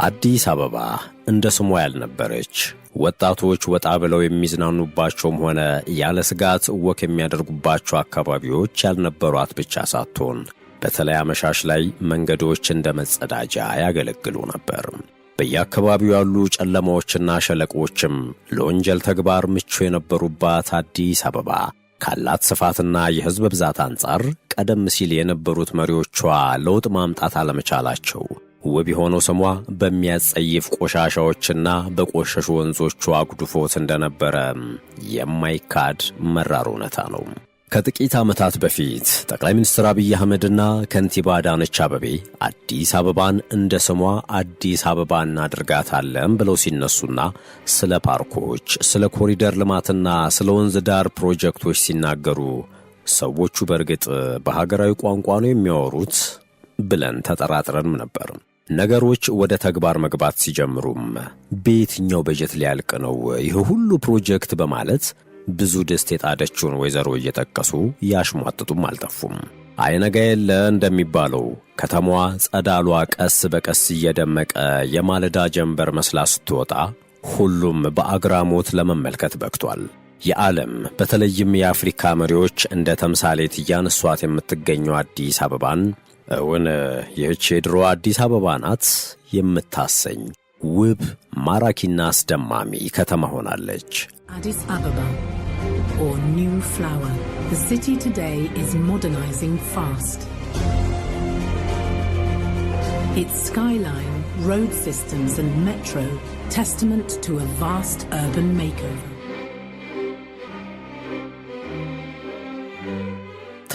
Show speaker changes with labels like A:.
A: አዲስ አበባ እንደ ስሟ ያልነበረች ወጣቶች ወጣ ብለው የሚዝናኑባቸውም ሆነ ያለ ስጋት ወክ የሚያደርጉባቸው አካባቢዎች ያልነበሯት ብቻ ሳትሆን በተለይ አመሻሽ ላይ መንገዶች እንደ መጸዳጃ ያገለግሉ ነበር። በየአካባቢው ያሉ ጨለማዎችና ሸለቆችም ለወንጀል ተግባር ምቹ የነበሩባት አዲስ አበባ ካላት ስፋትና የሕዝብ ብዛት አንጻር ቀደም ሲል የነበሩት መሪዎቿ ለውጥ ማምጣት አለመቻላቸው ውብ የሆነው ስሟ በሚያጸይፍ ቆሻሻዎችና በቆሸሹ ወንዞቿ አጉድፎት እንደነበረ የማይካድ መራር እውነታ ነው። ከጥቂት ዓመታት በፊት ጠቅላይ ሚኒስትር አብይ አህመድና ከንቲባ አዳነች አቤቤ አዲስ አበባን እንደ ስሟ አዲስ አበባ እናድርጋታለን ብለው ሲነሱና ስለ ፓርኮች፣ ስለ ኮሪደር ልማትና ስለ ወንዝ ዳር ፕሮጀክቶች ሲናገሩ ሰዎቹ በእርግጥ በሀገራዊ ቋንቋ ነው የሚያወሩት ብለን ተጠራጥረንም ነበር። ነገሮች ወደ ተግባር መግባት ሲጀምሩም በየትኛው በጀት ሊያልቅ ነው ይህ ሁሉ ፕሮጀክት በማለት ብዙ ደስታ የጣደችውን ወይዘሮ እየጠቀሱ ያሽሟጥጡም አልጠፉም። አይነጋ የለ እንደሚባለው ከተማዋ ጸዳሏ ቀስ በቀስ እየደመቀ የማለዳ ጀንበር መስላ ስትወጣ ሁሉም በአግራሞት ለመመልከት በቅቷል። የዓለም በተለይም የአፍሪካ መሪዎች እንደ ተምሳሌት እያነሷት የምትገኘው አዲስ አበባን እውን ይህች የድሮ አዲስ አበባ ናት የምታሰኝ ውብ ማራኪና አስደማሚ ከተማ ሆናለች።
B: Addis Ababa, or New Flower. The city today is modernizing fast. Its skyline, road systems and metro, testament to a vast urban makeover.